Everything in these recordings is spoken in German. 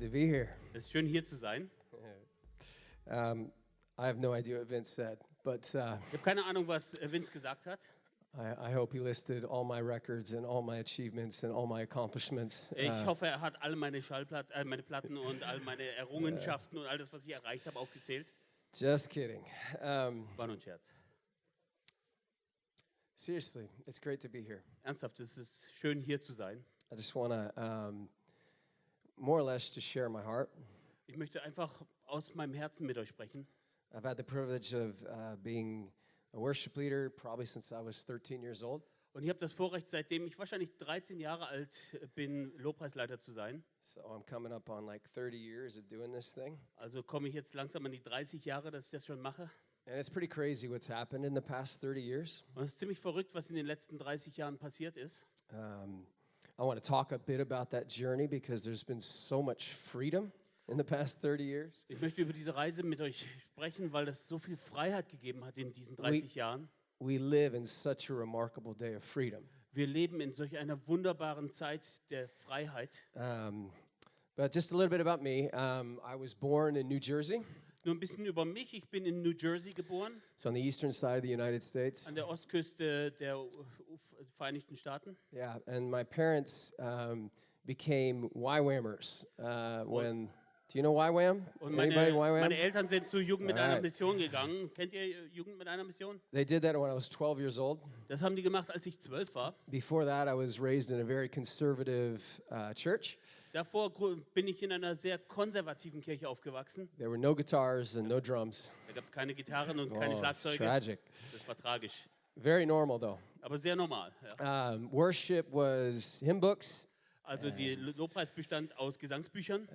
to be here. Es ist schön, hier zu sein. I have no idea what Vince said, but Ich habe keine Ahnung, was Vince gesagt hat. I hope he listed all my records and all my achievements and all my accomplishments. Ich hoffe, er hat alle meine meine Platten und all meine Errungenschaften und all das, was ich erreicht habe, aufgezählt. Just kidding. War nur ein Scherz. Seriously, it's great to be here. Ernsthaft, es ist schön, hier zu sein. I just want to more or less just share my heart. Ich möchte einfach aus meinem Herzen mit euch sprechen. I've had the privilege of being a worship leader probably since I was 13 years old. Und ich habe das Vorrecht, seitdem ich wahrscheinlich 13 Jahre alt bin, Lobpreisleiter zu sein. So I'm coming up on like 30 years of doing this thing. Also komme ich jetzt langsam an die 30 Jahre, dass ich das schon mache. And it's pretty crazy what's happened in the past 30 years. Und es ist ziemlich verrückt, was in den letzten 30 Jahren passiert ist. I want to talk a bit about that journey because there's been so much freedom in the past 30 years. Ich möchte über diese Reise mit euch sprechen, weil es so viel Freiheit gegeben hat in diesen 30 Jahren. We live in such a remarkable day of freedom. Wir leben in solch einer wunderbaren Zeit der Freiheit. But just a little bit about me. I was born in New Jersey, Nur ein bisschen über mich. Ich bin in New Jersey geboren, so on the eastern side of the United States. an der Ostküste der Vereinigten Staaten. Yeah, and my parents became YWAMers when. Do you know YWAM? Und Anybody YWAM? meine Eltern sind zu Jugend mit einer Alright. Mission gegangen. Kennt ihr Jugend mit einer Mission? They did that when I was 12 years old. Das haben die gemacht, als ich 12 war. Before that, I was raised in a very conservative church. Davor bin ich in einer sehr konservativen Kirche aufgewachsen. There were no guitars and no drums. Da gab es keine Gitarren und keine Oh, it's Schlagzeuge. tragic. Das war tragisch, Very normal, though. aber sehr normal. Ja. Worship was hymn books, Also die Lobpreis bestand aus Gesangsbüchern,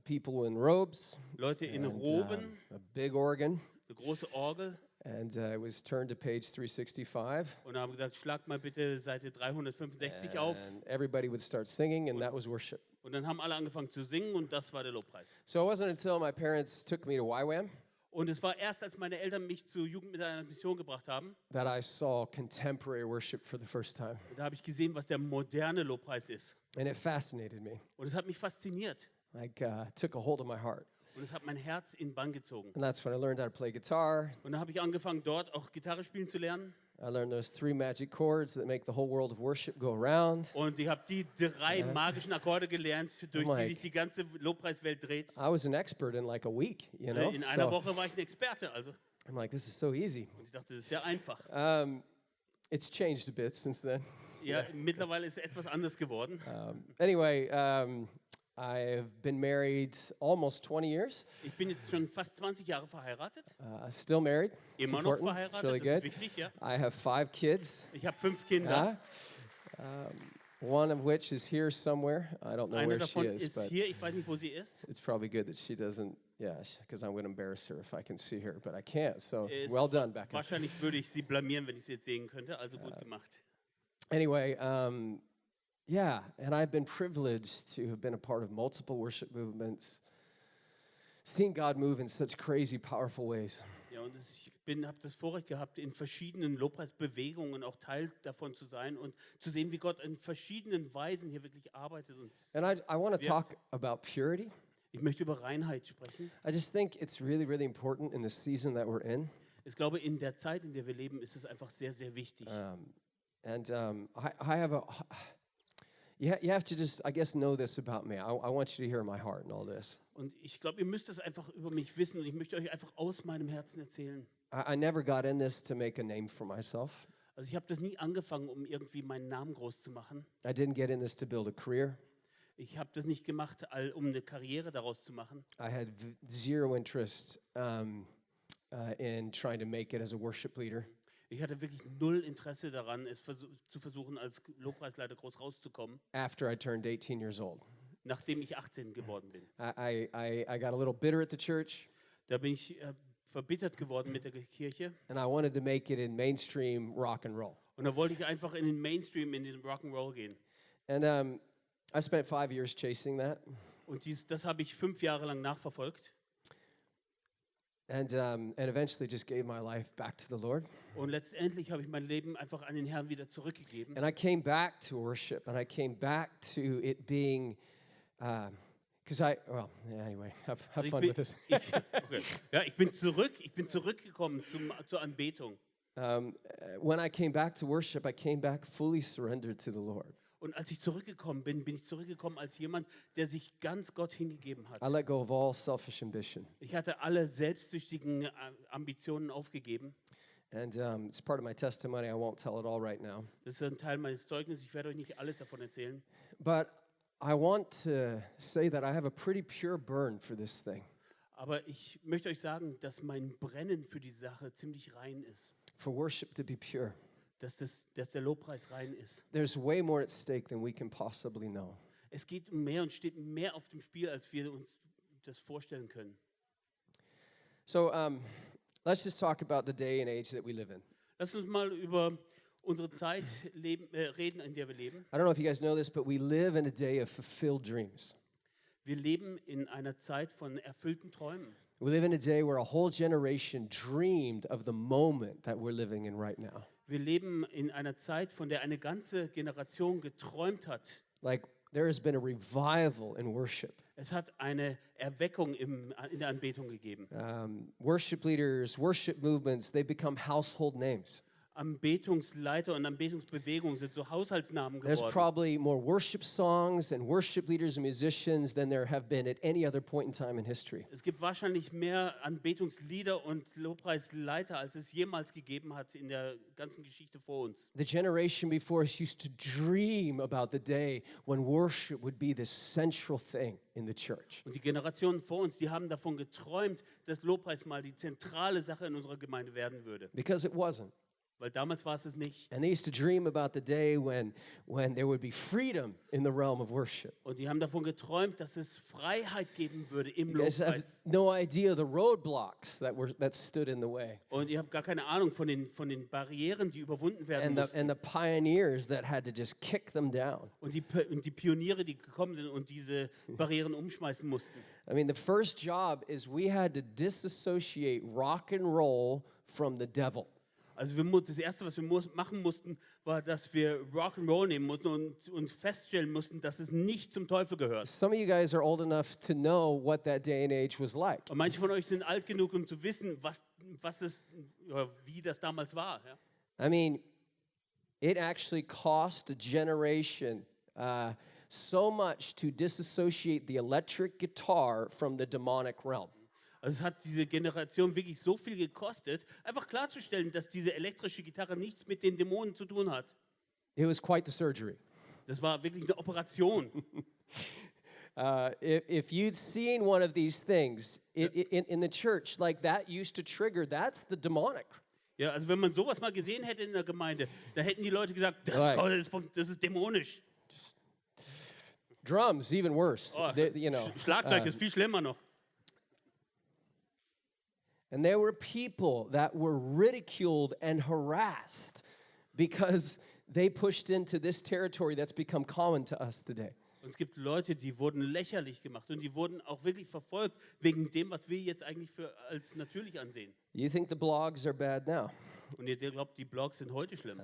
people in robes, Leute in and, Roben, a big organ, eine große Orgel. and it was turned to page 365. Und da haben wir gesagt, schlag mal bitte Seite 365 auf. And everybody would start singing, and that was worship. Und dann haben alle angefangen zu singen und das war der Lobpreis. So it wasn't until my parents took me to YWAM Und es war erst, als meine Eltern mich zur Jugend mit einer Mission gebracht haben, that I saw contemporary worship for the first time. da habe ich gesehen, was der moderne Lobpreis ist. And it fascinated me. Und es hat mich fasziniert. Like, took a hold of my heart. Und es hat mein Herz in Bann gezogen. And that's when I learned how to play guitar. Und dann habe ich angefangen, dort auch Gitarre spielen zu lernen. I learned those 3 magic chords that make the whole world of worship go around. Und ich habe die 3 magischen Akkorde gelernt, durch Oh die my- sich die ganze Lobpreiswelt dreht. I was an expert in like a week, you know? In einer So Woche war ich ein Experte. Also. I'm like, this is so easy. Und ich dachte, das ist ja einfach. It's changed a bit since then. Ja, mittlerweile ist es etwas anders geworden. Anyway, I've been married almost 20 years. Ich bin jetzt schon fast 20 Jahre verheiratet. Still married. It's Immer noch important. It's verheiratet, really das ist good. wichtig. Ja. I have 5 kids. Ich habe 5 Kinder. One of which is here somewhere. I don't know Eine where she davon is, ist but hier, ich weiß nicht, wo sie ist. it's probably good that she doesn't. Yeah, because I'm going to embarrass her if I can see her, but I can't. So Ist well done, Becca. Wahrscheinlich würde ich sie blamieren, wenn ich sie jetzt sehen könnte. Also gut gemacht. Anyway, yeah, and I've been privileged to have been a part of multiple worship movements, seeing God move in such crazy, powerful ways. Ja, und ich habe das Vorrecht gehabt, in verschiedenen Lobpreisbewegungen auch Teil davon zu sein und zu sehen, wie Gott in verschiedenen Weisen hier wirklich arbeitet. Und And I want to Yeah. talk about purity. ich möchte über Reinheit sprechen. I just think it's really, really important in the season that we're in. Ich glaube, in der Zeit, in der wir leben, ist es einfach sehr, sehr wichtig. And I have a. You have to just, I guess, know this about me. I want you to hear my heart and all this. Und ich glaube, ihr müsst das einfach über mich wissen und ich möchte euch einfach aus meinem Herzen erzählen. I never got in this to make a name for myself. Also ich habe das nie angefangen, um irgendwie meinen Namen groß zu machen. I didn't get in this to build a career. Ich habe das nicht gemacht, um eine Karriere daraus zu machen. I had zero interest in trying to make it as a worship leader. Ich hatte wirklich null Interesse daran, es zu versuchen, als Lobpreisleiter groß rauszukommen, After I turned 18 years old, nachdem ich 18 geworden bin. I got a little bitter at the church, Da bin ich verbittert geworden mit der Kirche and I wanted to make it in mainstream rock and roll. und da wollte ich einfach in den Mainstream, in den Rock'n'Roll gehen. And I spent 5 years chasing that. Und das habe ich 5 Jahre lang nachverfolgt. And eventually just gave my life back to the Lord. Und letztendlich habe ich mein Leben einfach an den Herrn wieder zurückgegeben. And I came back to worship, and I came back to it being Anyway, have Also fun with this. okay. Ja, ich bin zurückgekommen zur Anbetung. When I came back to worship, I came back fully surrendered to the Lord. Und als ich zurückgekommen bin, bin ich zurückgekommen als jemand, der sich ganz Gott hingegeben hat. I let go of all selfish ambition. Ich hatte alle selbstsüchtigen Ambitionen aufgegeben. And it's part of my testimony. I won't tell it all right now. Das ist ein Teil meines Zeugnisses. Ich werde euch nicht alles davon erzählen. But I want to say that I have a pretty pure burn for this thing. Aber ich möchte euch sagen, dass mein Brennen für die Sache ziemlich rein ist. For worship to be pure. Dass der Lobpreis rein ist. There's way more at stake than we can possibly know. Es geht um mehr und steht mehr auf dem Spiel, als wir uns das vorstellen können. So let's just talk about the day and age that we live in. Lass uns mal über unsere Zeit reden, in der wir leben. I don't know if you guys know this, but we live in a day of fulfilled dreams. Wir leben in einer Zeit von erfüllten Träumen. We live in a day where a whole generation dreamed of the moment that we're living in right now. Wir leben in einer Zeit, von der eine ganze Generation geträumt hat. Like there has been a revival in worship. Es hat eine Erweckung in der Anbetung gegeben. Worship leaders, worship movements, they've become household names. Anbetungsleiter und Anbetungsbewegungen sind so Haushaltsnamen There's geworden. probably more worship songs and worship leaders and musicians than there have been at any other point in time in history. Es gibt wahrscheinlich mehr Anbetungslieder und Lobpreisleiter, als es jemals gegeben hat in der ganzen Geschichte vor uns. The generation before us used to dream about the day when worship would be the central thing in the church. Und die Generationen vor uns, die haben davon geträumt, dass Lobpreis mal die zentrale Sache in unserer Gemeinde werden würde. Because it wasn't. Weil damals war es nicht. And they used to dream about the day when there would be freedom in the realm of worship. Und die haben davon geträumt, dass es Freiheit geben würde im You guys have Lobpreis. no idea the roadblocks that stood in the way. Und ihr habt gar keine Ahnung von den Barrieren, die überwunden werden mussten. And the pioneers that had to just kick them down. Und die Pioniere, die gekommen sind und diese Barrieren umschmeißen mussten. I mean, the first job is we had to disassociate rock and roll from the devil. Also das Erste, was wir machen mussten, war, dass wir Rock'n'Roll nehmen mussten und uns feststellen mussten, dass es nicht zum Teufel gehört. Some of you guys are old enough to know what that day and age was like. Und manche von euch sind alt genug, um zu wissen, wie das damals war. Ja? I mean, it actually cost a generation so much to disassociate the electric guitar from the demonic realm. Also es hat diese Generation wirklich so viel gekostet, einfach klarzustellen, dass diese elektrische Gitarre nichts mit den Dämonen zu tun hat. It was quite the surgery. Das war wirklich eine Operation. If you'd seen one of these things in the church, like that used to trigger, that's the demonic. Ja, also wenn man sowas mal gesehen hätte in der Gemeinde, da hätten die Leute gesagt, Right. das ist dämonisch. Drums, even worse. Oh, Schlagzeug ist viel schlimmer noch. And there were people that were ridiculed and harassed because they pushed into this territory that's become common to us today. Und es gibt Leute, die wurden lächerlich gemacht und die wurden auch wirklich verfolgt wegen dem, was wir jetzt eigentlich als natürlich ansehen. You think the blogs are bad now? Und ihr glaubt, die Blogs sind heute schlimm.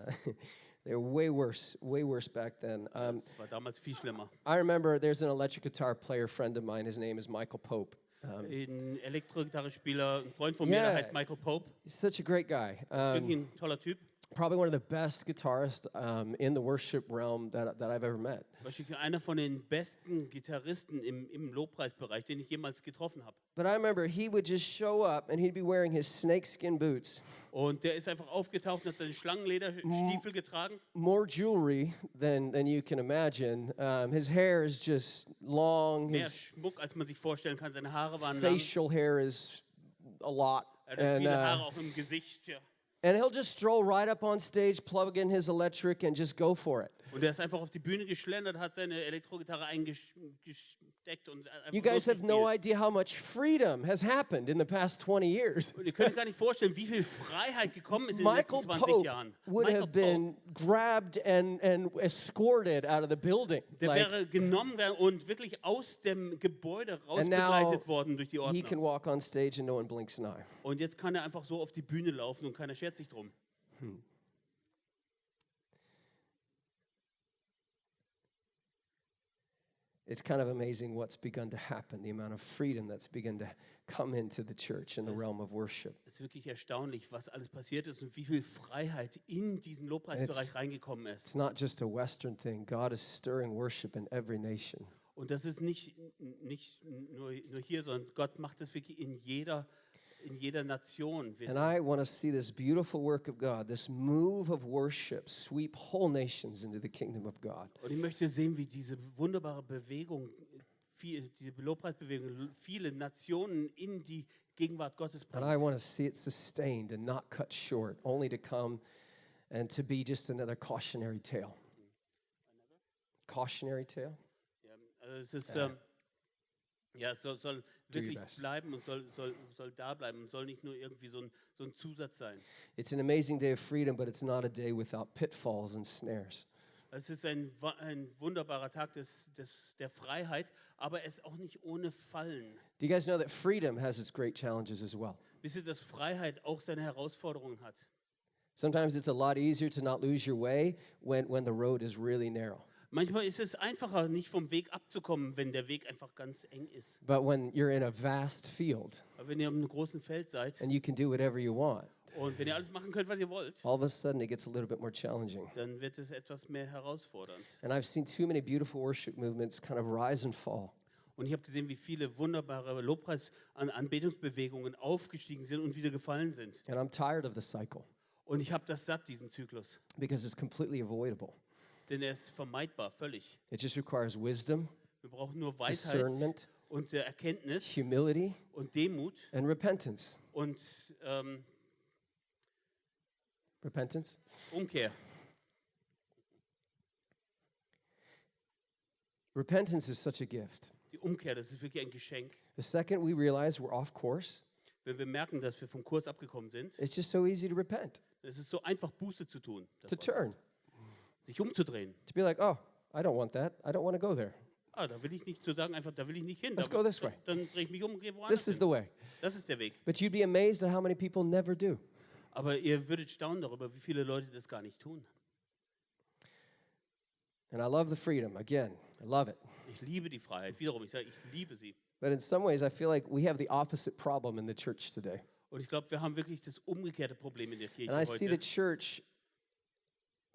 They were way worse back then. Das war damals viel schlimmer. I remember there's an electric guitar player friend of mine. His name is Michael Pope. Ein Elektrogitarrespieler, ein Freund von mir, Yeah. der heißt Michael Pope. He's such a great guy. Wirklich ein toller Typ. Probably one of the best guitarists in the worship realm that I've ever met. Wahrscheinlich einer von den besten Gitarristen im Lobpreisbereich, den ich jemals getroffen habe. But I remember he would just show up and he'd be wearing his snakeskin boots, Und der ist einfach aufgetaucht und hat seine Schlangenlederstiefel getragen. more jewelry than you can imagine. His hair is just long. Mehr His Schmuck, als man sich vorstellen kann. Seine Haare waren lang. facial hair is a lot. Er hatte viele Haare auch im Gesicht. Ja. And he'll just stroll right up on stage, plug in his electric, and just go for it. Und er ist einfach auf die Bühne geschlendert, hat seine Elektrogitarre eingesteckt und einfach You guys have no losgespielt. idea how much freedom has happened in the past 20 years. Und ihr könnt euch gar nicht vorstellen, wie viel Freiheit gekommen ist in den letzten Michael 20 Pope Jahren. would Michael have been grabbed and escorted out of the building. Der Like, wäre genommen und wirklich aus dem Gebäude and now rausbegleitet worden durch die he can Ordner. walk on stage and no one blinks an eye. Und jetzt kann er einfach so auf die Bühne laufen und keiner schert sich drum. it's kind of amazing what's begun to happen, the amount of freedom that's begun to come into the church in the realm of worship. Es ist wirklich erstaunlich, was alles passiert ist und wie viel Freiheit in diesen Lobpreisbereich reingekommen ist. It's not just a Western thing. God is stirring worship in every nation. Und das ist nicht nur hier, sondern Gott macht das wirklich in jeder Nation. And I want to see this beautiful work of God, this move of worship, sweep whole nations into the kingdom of God. Und ich möchte sehen, wie diese wunderbare Bewegung, diese Lobpreisbewegung, viele Nationen in die Gegenwart Gottes And I bringt. want to see it sustained and not cut short, only to come and to be just another cautionary tale. Cautionary tale? Ja, also es ist, es soll wirklich best. bleiben und soll da bleiben und soll nicht nur irgendwie so ein Zusatz sein. It's an amazing day of freedom, but it's not a day without pitfalls and snares. Es ist ein wunderbarer Tag der Freiheit, aber es ist auch nicht ohne Fallen. Do you guys know that freedom has its great challenges as well? Wisst ihr, dass Freiheit auch seine Herausforderungen hat? Sometimes it's a lot easier to not lose your way when the road is really narrow. Manchmal ist es einfacher, nicht vom Weg abzukommen, wenn der Weg einfach ganz eng ist. But when you're in a vast field Aber wenn ihr auf einem großen Feld seid and you can do whatever you want, und wenn ihr alles machen könnt, was ihr wollt, all of a sudden it gets a little bit more challenging. dann wird es etwas mehr herausfordernd. And I've seen too many beautiful worship movements kind of rise and fall. Und ich habe gesehen, wie viele wunderbare Anbetungsbewegungen aufgestiegen sind und wieder gefallen sind. And I'm tired of the cycle Und ich habe das satt, diesen Zyklus. because it's completely avoidable. Denn er ist vermeidbar, völlig. It just requires wisdom, Wir brauchen nur Weisheit discernment, und Erkenntnis humility, und Demut and repentance. und Repentance? Umkehr. Repentance is such a gift. Die Umkehr, das ist wirklich ein Geschenk. The second we realize we're off course, Wenn wir merken, dass wir vom Kurs abgekommen sind, it's just so easy to repent, es ist so einfach, Buße zu tun, to turn, sich umzudrehen. to be like, oh, I don't want that. I don't want to go there. Da will ich nicht zu sagen, einfach, da will ich nicht hin. Let's go this way. Dann drehe ich mich um und gehe woanders This is hin. the way. Das ist der Weg. But you'd be amazed at how many people never do. Aber ihr würdet staunen darüber, wie viele Leute das gar nicht tun. And I love the freedom. Again, I love it. Ich liebe die Freiheit. Wiederum, ich sage, ich liebe sie. But in some ways, I feel like we have the opposite problem in the church today. Und ich glaube, wir haben wirklich das umgekehrte Problem in der Kirche And I see the heute. church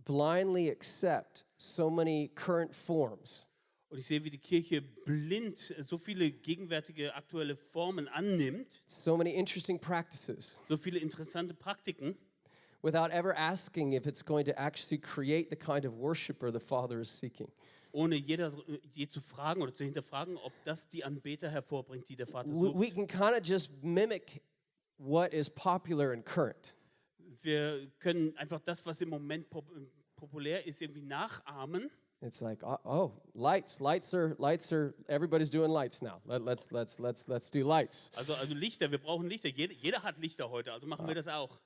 blindly accept so many current forms. Und ich sehe, wie die Kirche blind so viele gegenwärtige aktuelle Formen annimmt, So many interesting practices so viele interessante Praktiken, without ever asking if it's going to actually create the kind of worshiper the Father is seeking. ohne je zu fragen oder zu hinterfragen, ob das die Anbeter hervorbringt, die der Vater We sucht. can kind of just mimic what is popular and current. Wir können einfach das, was im Moment populär ist, irgendwie nachahmen. It's like, lights are. Everybody's doing lights now. Let's do lights. Also Lichter, wir brauchen Lichter. Jeder hat Lichter heute, also machen wir das auch.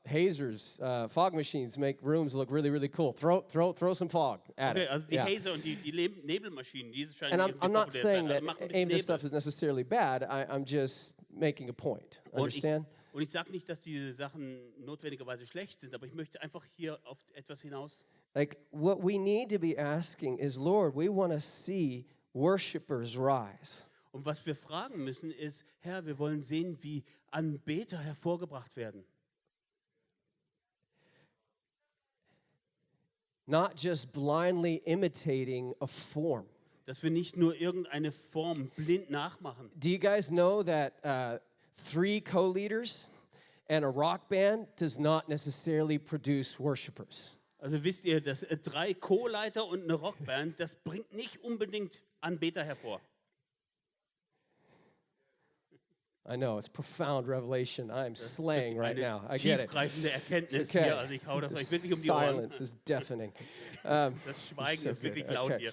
Hazers, fog machines make rooms look really, really cool. Throw some fog at Okay, it. also die Yeah. Hazer und die Nebelmaschinen, die scheinen And irgendwie I'm not populär saying zu sein. that Also machen ein any of this bisschen stuff is necessarily bad. I'm just making a point. Understand? Und ich sage nicht, dass diese Sachen notwendigerweise schlecht sind, aber ich möchte einfach hier auf etwas hinaus. Like, what we need to be asking is, Lord, we want to see worshipers rise. Und was wir fragen müssen ist, Herr, wir wollen sehen, wie Anbeter hervorgebracht werden. Not just blindly imitating a form. Dass wir nicht nur irgendeine Form blind nachmachen. Do you guys know that 3 co-leaders and a rock band does not necessarily produce worshipers? Also wisst ihr, dass 3 Co-Leiter und eine Rockband, das bringt nicht unbedingt Anbeter hervor. I know, it's profound revelation. I'm Das ist slaying right eine now. I get it. tiefgreifende Erkenntnis It's okay. hier. Also ich hau das euch The wirklich um die Ohren. silence is deafening. Das Schweigen ist wirklich laut Okay. hier.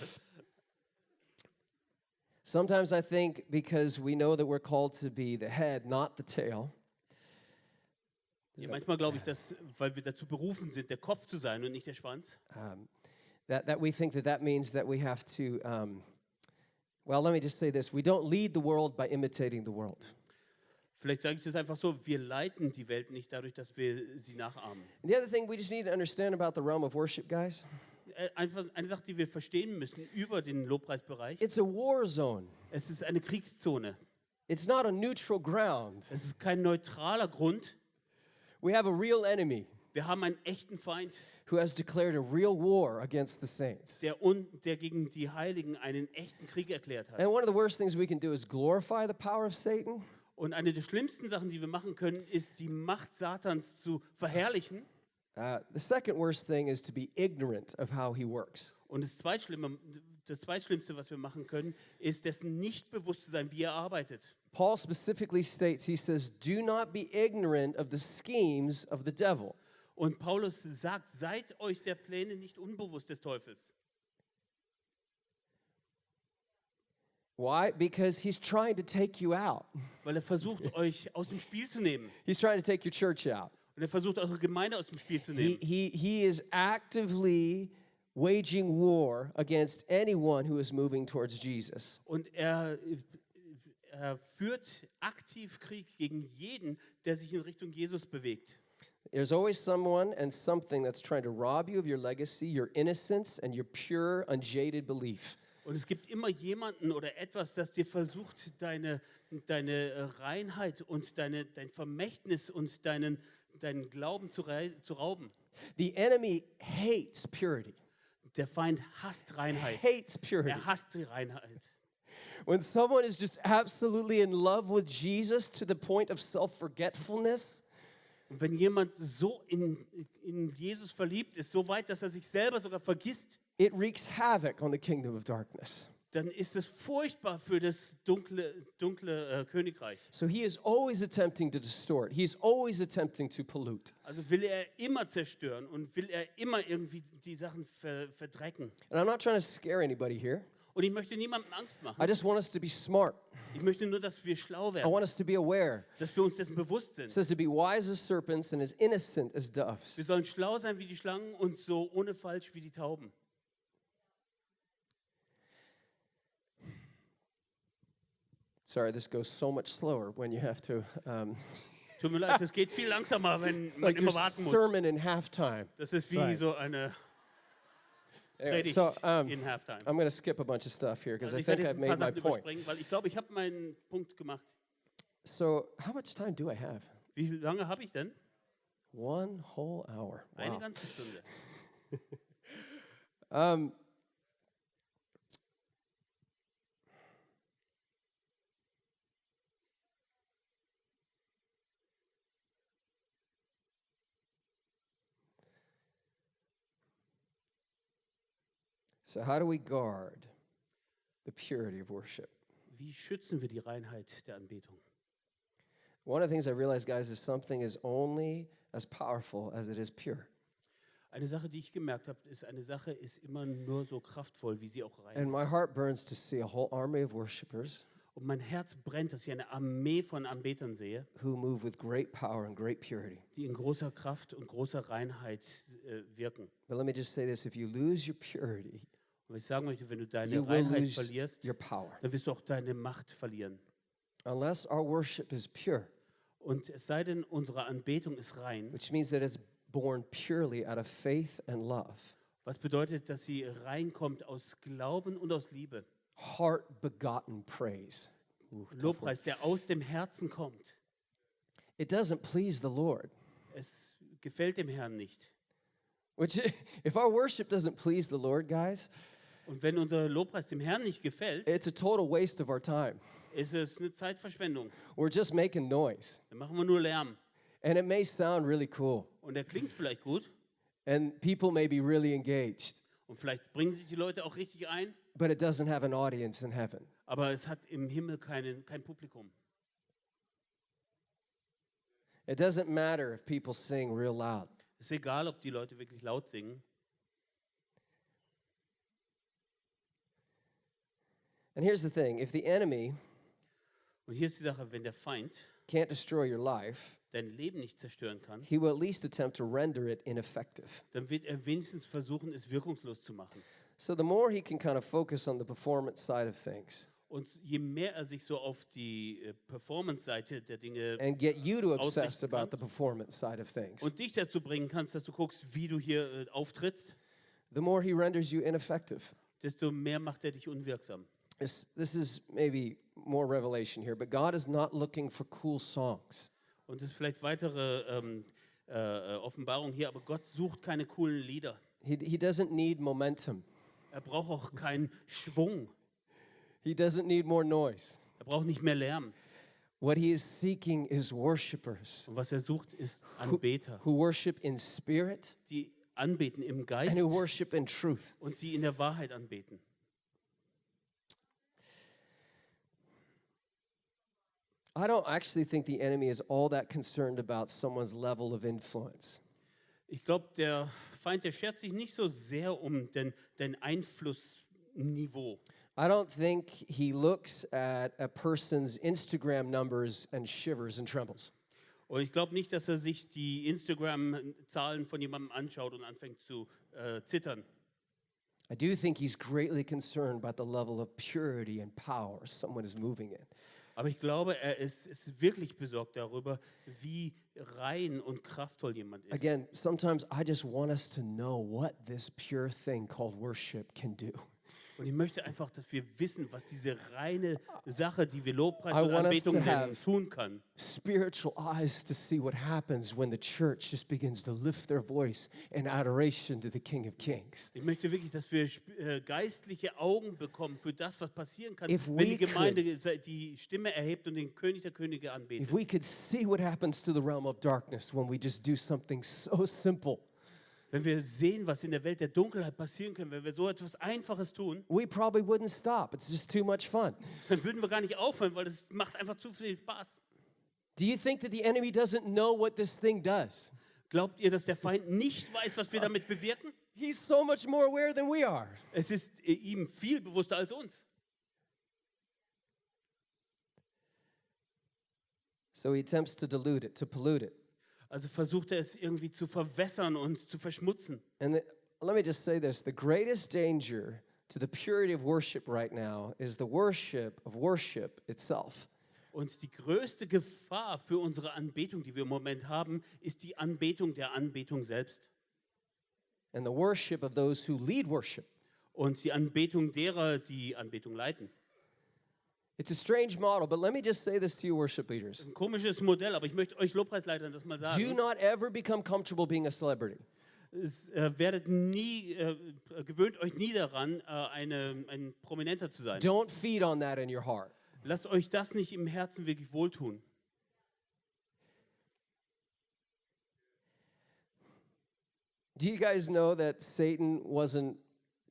Sometimes I think because we know that we're called to be the head, not the tail. Ja, manchmal glaube ich, dass, weil wir dazu berufen sind, der Kopf zu sein und nicht der Schwanz, That we think that means that we have to, well, let me just say this. We don't lead the world by imitating the world. vielleicht sage ich das einfach so, wir leiten die Welt nicht dadurch, dass wir sie nachahmen. And the other thing we just need to understand about the realm of worship, guys, einfach eine Sache, die wir verstehen müssen über den Lobpreisbereich. It's a war zone. Es ist eine Kriegszone. It's not a neutral ground. Es ist kein neutraler Grund. We have a real enemy Wir haben einen echten Feind, who has declared a real war against the saints. der gegen die Heiligen einen echten Krieg erklärt hat. And one of the worst things we can do is glorify the power of Satan. Und eine der schlimmsten Sachen, die wir machen können, ist, die Macht Satans zu verherrlichen. The second worst thing is to be ignorant of how he works. Und das Zweitschlimmste, was wir machen können, ist, dessen nicht bewusst zu sein, wie er arbeitet. Paul specifically states, he says, do not be ignorant of the schemes of the devil. Und Paulus sagt, seid euch der Pläne nicht unbewusst des Teufels. Why? Because he's trying to take you out. Weil er versucht, euch aus dem Spiel zu nehmen. He's trying to take your church out. Und er versucht, eure Gemeinde aus dem Spiel zu nehmen. He is actively waging war against anyone who is moving towards Jesus. Und er führt aktiv Krieg gegen jeden, der sich in Richtung Jesus bewegt. There's always someone and something that's trying to rob you of your legacy, your innocence, and your pure, unjaded belief. Und es gibt immer jemanden oder etwas, das dir versucht, deine Reinheit und dein Vermächtnis und deinen Glauben zu rauben. The enemy hates purity. Der Feind hasst Reinheit. Hates purity. Er hasst die Reinheit. When someone is just absolutely in love with Jesus to the point of self-forgetfulness, Und wenn jemand so in Jesus verliebt ist, so weit, dass er sich selber sogar vergisst, it wreaks havoc on the kingdom of darkness. dann ist es furchtbar für das dunkle Königreich. So he is always attempting to distort. He's always attempting to pollute. Also will er immer zerstören und will er immer irgendwie die Sachen verdrecken. And I'm not trying to scare anybody here. Und ich möchte niemandem Angst machen. I just want us to be smart. Ich möchte nur, dass wir schlau I werden, want us to be aware. dass wir uns dessen bewusst It sind. says to be wise as serpents and as innocent as doves. Wir sollen schlau sein wie die Schlangen und so ohne falsch wie die Tauben. Sorry, this goes so much slower when you have to. Tut mir leid, es geht viel langsamer, wenn It's man like your immer warten muss. sermon in halftime. Das ist wie Sorry. so eine Anyway, Predigt so in Halftime. I'm going to skip a bunch of stuff here because Also I ich werde think jetzt I've ein paar made my Sachen point. überspringen, weil ich glaube, ich habe meinen Punkt gemacht. So, how much time do I have? Wie lange habe ich denn? 1 whole hour. Eine Wow. ganze Stunde. So, how do we guard the purity of worship? Wie schützen wir die Reinheit der Anbetung? One of the things I realized, guys, is something is only as powerful as it is pure. Eine Sache, die ich gemerkt habe, ist, eine Sache ist immer nur so kraftvoll, wie sie auch rein And my ist. heart burns to see a whole army of worshipers Und mein Herz brennt, dass ich eine Armee von Anbetern sehe, who move with great power and great purity. die in großer Kraft und großer Reinheit wirken. But let me just say this, if you lose your purity, Und was ich sagen möchte, wenn du deine you will Reinheit lose verlierst, your power. dann wirst du auch deine Macht verlieren. Unless our worship is pure, Und es sei denn, unsere Anbetung ist rein, which means that it's born purely out of faith and love, was bedeutet, dass sie reinkommt aus Glauben und aus Liebe. heart-begotten praise. Tough word. Lobpreis, der aus dem Herzen kommt. It doesn't please the Lord. Es gefällt dem Herrn nicht. Which, if our worship doesn't please the Lord, guys, Und wenn unser Lobpreis dem Herrn nicht gefällt, it's a total waste of our time. ist es eine Zeitverschwendung. We're just making noise. Dann machen wir nur Lärm. And it may sound really cool, Und der klingt vielleicht gut. and people may be really engaged, Und vielleicht bringen sich die Leute auch richtig ein. but it doesn't have an audience in heaven. Aber es hat im Himmel kein Publikum. It doesn't matter if people sing real loud. Es ist egal, ob die Leute wirklich laut singen. And here's the thing, if the enemy Und hier ist die Sache, wenn der Feind can't destroy your life, dein Leben nicht zerstören kann, he will at least attempt to render it ineffective. dann wird er wenigstens versuchen, es wirkungslos zu machen. So the more he can kind of focus on the performance side of things Und je mehr er sich so auf die Performance-Seite der Dinge and get you to obsess ausrichten about the kann performance side of things, und dich dazu bringen kannst, dass du guckst, wie du hier auftrittst, the more he renders you ineffective. desto mehr macht er dich unwirksam. This is maybe more revelation here, but God is not looking for cool songs. Und es ist vielleicht weitere Offenbarung hier, aber Gott sucht keine coolen Lieder. He doesn't need momentum. Er braucht auch keinen Schwung. He doesn't need more noise. Er braucht nicht mehr Lärm. What he is seeking is worshipers Und was er sucht, ist Anbeter, who worship in spirit die anbeten im and Geist who worship in truth. und die in der Wahrheit anbeten. I don't actually think the enemy is all that concerned about someone's level of influence. Ich glaube, der Feind, der schert sich nicht so sehr um dein Einflussniveau. I don't think he looks at a person's Instagram numbers and shivers and trembles. Und ich glaube nicht, dass er sich die Instagram-Zahlen von jemandem anschaut und anfängt zu zittern. I do think he's greatly concerned about the level of purity and power someone is moving in. Aber ich glaube, er ist wirklich besorgt darüber, wie rein und kraftvoll jemand ist. Again, sometimes I just want us to know what this pure thing called worship can do. Und ich möchte einfach, dass wir wissen, was diese reine Sache, die wir Lobpreis I und want us Anbetung to nennen, have tun kann. Spiritual eyes to see what happens when the church just begins to lift their voice in adoration to the King of Kings. Ich möchte wirklich, dass wir geistliche Augen bekommen für das, was passieren kann, If wenn die we Gemeinde die Stimme erhebt und den König der Könige If anbetet. we could see what happens to the realm of darkness when we just do something so simple, Wenn wir sehen, was in der Welt der Dunkelheit passieren kann, wenn wir so etwas Einfaches tun, we probably wouldn't stop. It's just too much fun. dann würden wir gar nicht aufhören, weil das macht einfach zu viel Spaß. Do you think that the enemy doesn't know what this thing does? Glaubt ihr, dass der Feind nicht weiß, was wir damit bewirken? He's so much more aware than we are. Es ist ihm viel bewusster als uns. So he attempts to dilute it, to pollute it. Also versucht er es irgendwie zu verwässern und zu verschmutzen. And let me just say this, the greatest danger to the purity of worship right now is the worship of worship itself. Und die größte Gefahr für unsere Anbetung, die wir im Moment haben, ist die Anbetung der Anbetung selbst. And the worship of those who lead worship. Und die Anbetung derer, die Anbetung leiten. It's a strange model, but let me just say this to you worship leaders. Das ist ein komisches Modell, aber ich möchte euch Lobpreisleitern das mal Do sagen. not ever become comfortable being a celebrity. Gewöhnt euch nie daran, ein Prominenter zu sein. Don't feed on that in your heart. Lasst euch das nicht im Herzen wirklich wohltun. Do you guys know that Satan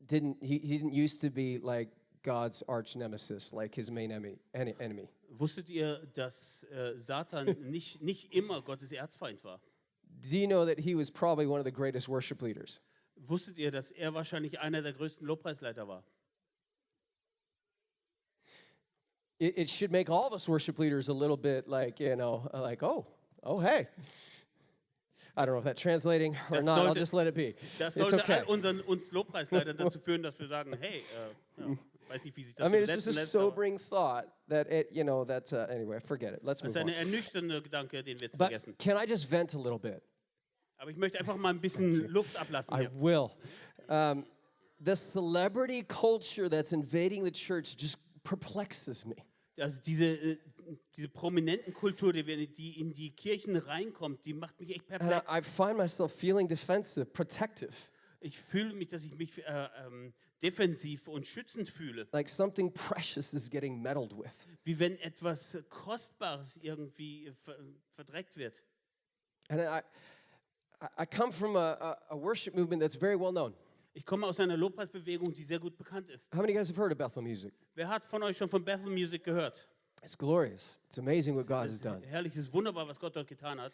didn't used to be like God's arch nemesis, like his main enemy? Wusstet ihr, dass Satan nicht immer Gottes Erzfeind war? Do you know that he was probably one of the greatest worship leaders? Wusstet ihr, dass er wahrscheinlich einer der größten Lobpreisleiter war? It should make all of us worship leaders a little bit like, like, oh, hey. I don't know if that's translating or not. I'll just let it be. Das It's sollte okay. all uns Lobpreisleitern dazu führen, dass wir sagen, hey, weiß nicht, wie sich das I mean, it's übersetzen just a lässt, aber sobering thought that anyway, forget it. Let's das move ist on. ein ernüchternder Gedanke, den wir jetzt But vergessen. can I just vent a little bit? Aber ich möchte einfach mal ein bisschen Luft ablassen I hier. will. The celebrity culture that's invading the church just perplexes me. Also diese prominenten Kultur, die in die Kirchen reinkommt, die macht mich echt And perplex. I find myself feeling defensive, protective, Ich fühle mich, dass ich mich defensiv und schützend fühle. like something precious is getting meddled with. Wie wenn etwas Kostbares irgendwie verdreckt wird. And I come from a worship movement that's very well known. Ich komme aus einer Lobpreisbewegung, die sehr gut bekannt ist. How many of you guys have heard of Bethel music? Wer hat von euch schon von Bethel Music gehört? It's glorious. It's amazing what God Es has ist done. herrlich, es ist wunderbar, was Gott dort getan hat.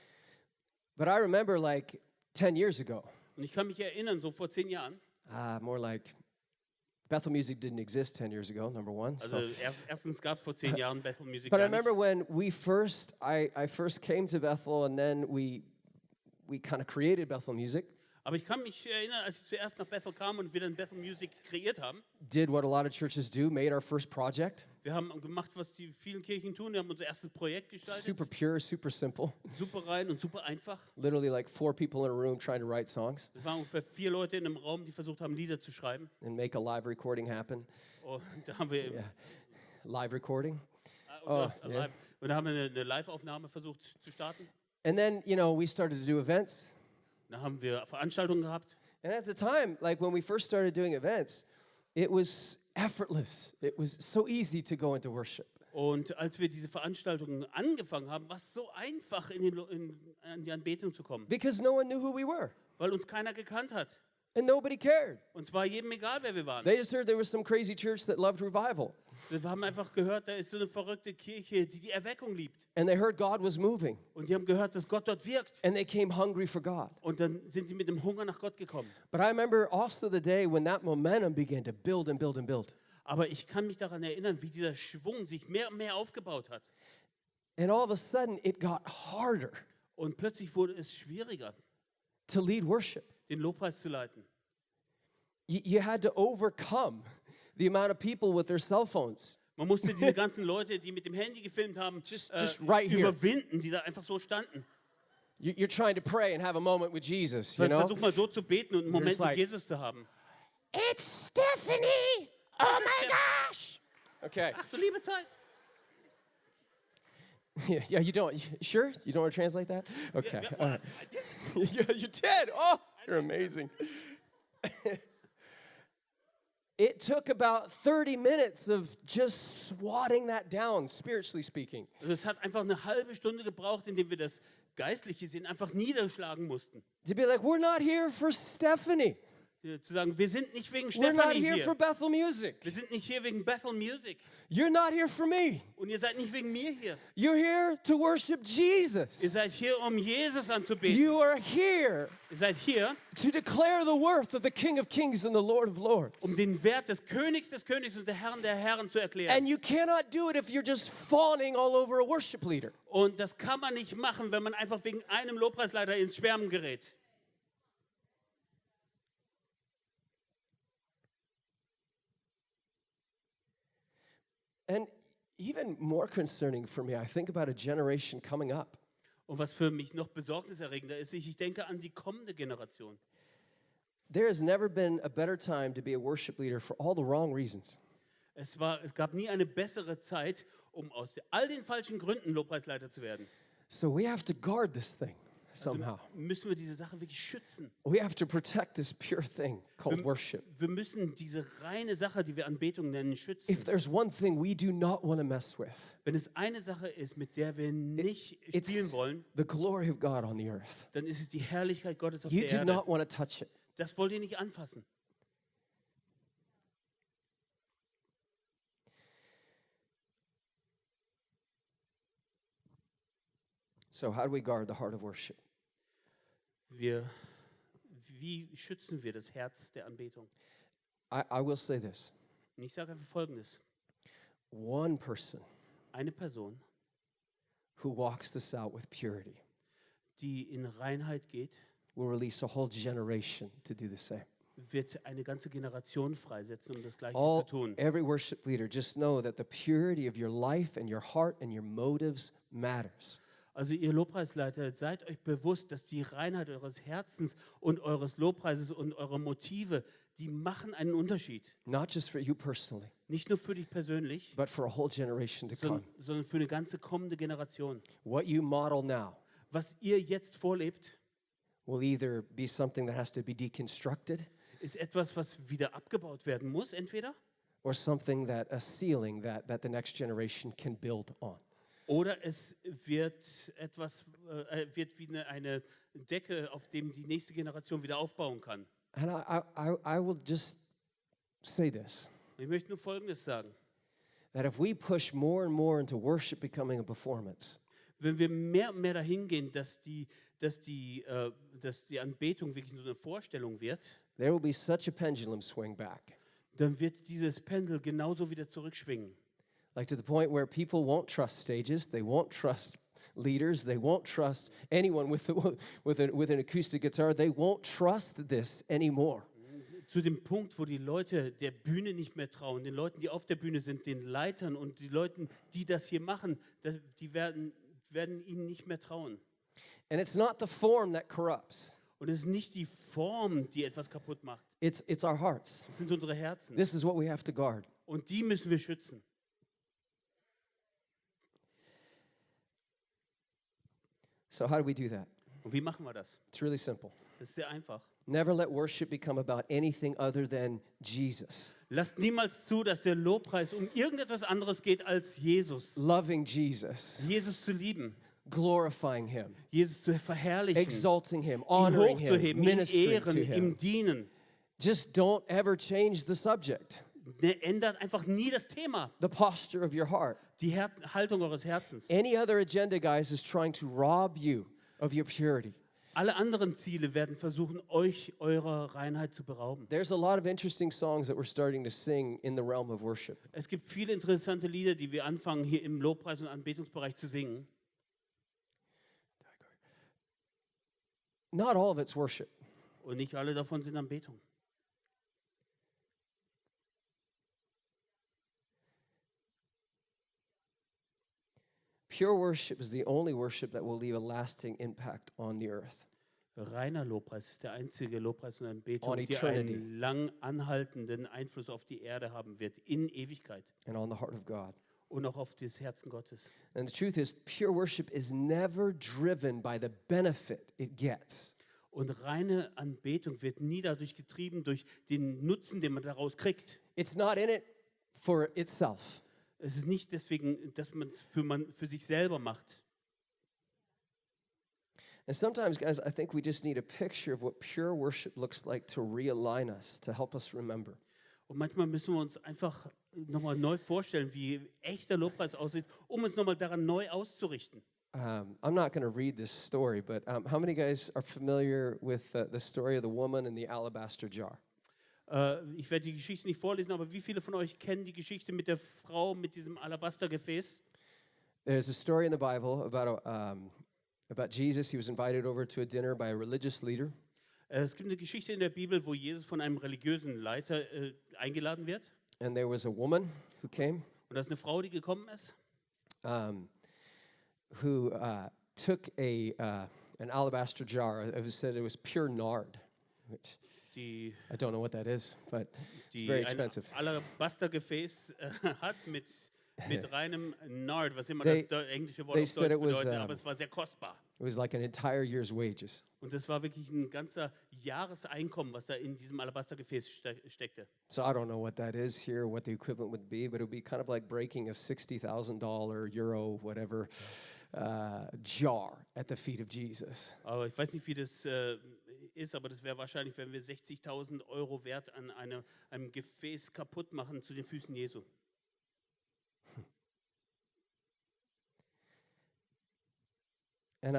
But I remember like 10 years ago, Und ich kann mich erinnern, so vor 10 Jahren, more like Bethel music didn't exist 10 years ago, number one. also erstens gab es vor 10 Jahren Bethel Music But I gar nicht. remember when I first came to Bethel, and then we kind of created Bethel music. Aber ich kann mich erinnern, als ich zuerst nach Bethel kam und wir dann Bethel Music kreiert haben. Did what a lot of churches do, made our first project. Wir haben gemacht, was die vielen Kirchen tun. Wir haben unser erstes Projekt gestaltet. Super pure, super simple. Super rein und super einfach. Literally like 4 people in a room trying to write songs Es waren ungefähr 4 Leute in einem Raum, die versucht haben, Lieder zu schreiben. and make a live recording happen. Und da haben wir, Yeah. Live recording. oder, Oh, yeah. live, und da haben wir eine Live-Aufnahme versucht zu starten. And then, we started to do events. Da haben wir Veranstaltungen gehabt. And at the time, like when we first started doing events, it was effortless. It was so easy to go into worship. Und als wir diese Veranstaltungen angefangen haben, war es so einfach, in die Anbetung zu kommen, Because no one knew who we were. weil uns keiner gekannt hat. And nobody cared. Uns war jedem egal, wer wir waren. They just heard there was some crazy church that loved revival. Wir haben einfach gehört, da ist so eine verrückte Kirche, die die Erweckung liebt. And they heard God was moving. Und die haben gehört, dass Gott dort wirkt. And they came hungry for God. Und dann sind sie mit dem Hunger nach Gott gekommen. But I remember also the day when that momentum began to build and build and build. Aber ich kann mich daran erinnern, wie dieser Schwung sich mehr und mehr aufgebaut hat. And all of a sudden, it got harder Und plötzlich wurde es schwieriger, to lead worship. den Lobpreis zu leiten. You had to overcome the amount of people with their cell phones. Man musste diese ganzen Leute, die mit dem Handy gefilmt haben, Just right here. überwinden, die da einfach so standen. You're trying to pray and have a moment with Jesus, you know? Versuch mal so zu beten und einen Moment just like- mit Jesus zu haben. It's Stephanie! Oh my gosh! Okay. Ach du liebe Zeit. Yeah, you don't. Sure? You don't want to translate that? Okay. Ja, All right. Yeah, you did. Oh, you're amazing. It took about 30 minutes of just swatting that down, spiritually speaking. Also es hat einfach eine halbe Stunde gebraucht, indem wir das geistliche Sinn einfach niederschlagen mussten. To be like, we're not here for Stephanie. Zu sagen, wir sind nicht wegen We're not Stephanie here for hier. Bethel Music. Wir sind nicht hier wegen Bethel Music. You're not here for me. Und ihr seid nicht wegen mir hier. You're here to worship Jesus. Ihr seid hier, um Jesus anzubeten. You are here Ihr seid hier, to declare the worth of the King of Kings and the Lord of Lords. um den Wert des Königs und der Herren zu erklären. And you cannot do it if you're just fawning all over a worship leader. Und das kann man nicht machen, wenn man einfach wegen einem Lobpreisleiter ins Schwärmen gerät. And even more concerning for me, I think about a generation coming up. Und was für mich noch besorgniserregender ist, ich denke an die kommende Generation. There has never been a better time to be a worship leader for all the wrong reasons. Es gab nie eine bessere Zeit, um aus all den falschen Gründen Lobpreisleiter zu werden. So we have to guard this thing somehow. Müssen wir diese Sache wirklich schützen. We have to protect this pure thing called worship. Wir müssen diese reine Sache, die wir Anbetung nennen, schützen. If there's one thing we do not want to mess with, Wenn es eine Sache ist, mit der wir nicht it's spielen wollen, the glory of God on the earth. dann ist es die Herrlichkeit Gottes auf You der do Erde. not want to touch it. Das wollt ihr nicht anfassen. So how do we guard the heart of worship? Wie schützen wir das Herz der Anbetung? I will say this. Und ich sage einfach Folgendes. One person Eine Person, who walks this out with purity die in Reinheit geht, will release a whole generation to do the same. wird eine ganze Generation freisetzen, um das Gleiche All, zu tun. every worship leader, just know that the purity of your life and your heart and your motives matters. Also ihr Lobpreisleiter, seid euch bewusst, dass die Reinheit eures Herzens und eures Lobpreises und eure Motive, die machen einen Unterschied. Not just for you personally, Nicht nur für dich persönlich, but for a whole generation to come. sondern für eine ganze kommende Generation. What you model now Was ihr jetzt vorlebt, will either be something that has to be deconstructed ist etwas, was wieder abgebaut werden muss, entweder. or something that a ceiling that the next generation can build on. Oder es wird wird wie eine Decke, auf dem die nächste Generation wieder aufbauen kann. And I will just say this, Und ich möchte nur Folgendes sagen. that if we push more and more into worship becoming a performance, Wenn wir mehr und mehr dahin gehen, dass die Anbetung wirklich so eine Vorstellung wird, there will be such a pendulum swing back. dann wird dieses Pendel genauso wieder zurückschwingen. Like to the point where people won't trust stages, they won't trust leaders. They won't trust anyone with an acoustic guitar. They won't trust this anymore. Zu dem Punkt, wo die Leute der Bühne nicht mehr trauen, den Leuten, die auf der Bühne sind, den Leitern und die Leuten, die das hier machen, die werden ihnen nicht mehr trauen. And it's not the form that corrupts. Und es ist nicht die Form, die etwas kaputt macht. It's our hearts. Es sind unsere Herzen. This is what we have to guard. Und die müssen wir schützen. So how do we do that? Und wie machen wir das? It's really simple. Das ist sehr einfach. Never let worship become about anything other than Jesus. Lasst niemals zu, dass der Lobpreis um irgendetwas anderes geht als Jesus. Loving Jesus, Jesus zu lieben, glorifying him, Jesus zu verherrlichen, exalting him, ihn honoring him, hochzuheben, ihn ministering to ehren, ihm him. dienen. Just don't ever change the subject, Ändert einfach nie das Thema, the posture of your heart. die Haltung eures Herzens. Any other agenda, guys, is trying to rob you of your purity. Alle anderen Ziele werden versuchen, euch eurer Reinheit zu berauben. There's a lot of interesting songs that we're starting to sing in the realm of worship. Es gibt viele interessante Lieder, die wir anfangen, hier im Lobpreis- und Anbetungsbereich zu singen. Not all of it's worship. Und nicht alle davon sind Anbetung. Pure worship is the only worship that will leave a lasting impact on the earth. Reiner Lobpreis ist der einzige Lobpreis und Anbetung, On die eternity. einen lang anhaltenden Einfluss auf die Erde haben wird, in Ewigkeit And on the heart of God. und auch auf das Herzen Gottes. And the truth is, pure worship is never driven by the benefit it gets. Und reine Anbetung wird nie dadurch getrieben, durch den Nutzen, den man daraus kriegt. It's not in it for itself. Es ist nicht deswegen, dass man es für sich selber macht. And sometimes, guys, I think we just need a picture of what pure worship looks like to realign us, to help us remember. Und manchmal müssen wir uns einfach nochmal neu vorstellen, wie echter Lobpreis aussieht, um uns nochmal daran neu auszurichten. I'm not going to read this story, but how many guys are familiar with the story of the woman in the alabaster jar? Ich werde die Geschichte nicht vorlesen, aber wie viele von euch kennen die Geschichte mit der Frau mit diesem Alabastergefäß? There's a story in the Bible about Jesus. He was invited over to a dinner by a religious leader. Es gibt eine Geschichte in der Bibel, wo Jesus von einem religiösen Leiter eingeladen wird. And there was a woman who came Und da ist eine Frau, die gekommen ist, who took an alabaster jar. It was said it was pure nard, which die, I don't know what that is, but it's die very ein expensive. Alabastergefäß hat mit reinem Nard, was immer They- das englische Wort they auf said Deutsch it was, bedeutet, aber es war sehr kostbar. It was like an entire year's wages. Und das war wirklich ein ganzer Jahreseinkommen, was da in diesem Alabastergefäß steckte. So I don't know what that is here, what the equivalent would be, but it would be kind of like breaking a $60,000 euro, whatever, jar at the feet of Jesus. Aber ich weiß nicht, wie das ist, aber das wäre wahrscheinlich, wenn wir 60.000 Euro Wert an einem Gefäß kaputt machen zu den Füßen Jesu. And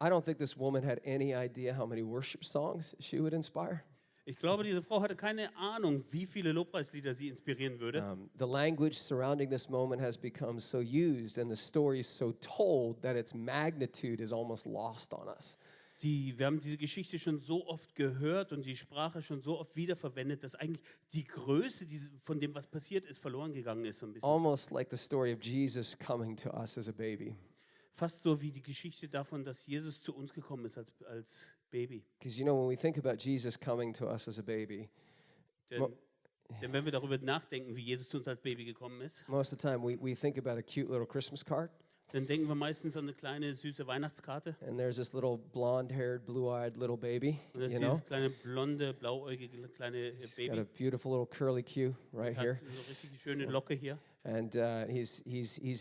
I don't think this woman had any idea how many worship songs she would inspire. Ich glaube, diese Frau hatte keine Ahnung, wie viele Lobpreislieder sie inspirieren würde. The language surrounding this moment has become so used and the story is so told that its magnitude is almost lost on us. Wir haben diese Geschichte schon so oft gehört und die Sprache schon so oft wiederverwendet, dass eigentlich die Größe von dem, was passiert ist, verloren gegangen ist. So ein bisschen. Almost like the story of Jesus coming to us as a baby. Fast so wie die Geschichte davon, dass Jesus zu uns gekommen ist als Baby. Because you know, when we think about Jesus coming to us as a baby, Denn wenn wir darüber nachdenken, wie Jesus zu uns als Baby gekommen ist, most of the time we think about a cute little Christmas card. dann denken wir meistens an eine kleine, süße Weihnachtskarte. And there's this little blonde-haired, blue-eyed little baby, Und das you ist know. dieses kleine, blonde, blauäugige kleine He's got a Baby. beautiful little curly Q right Hat here. so richtig die schöne Locke hier And he's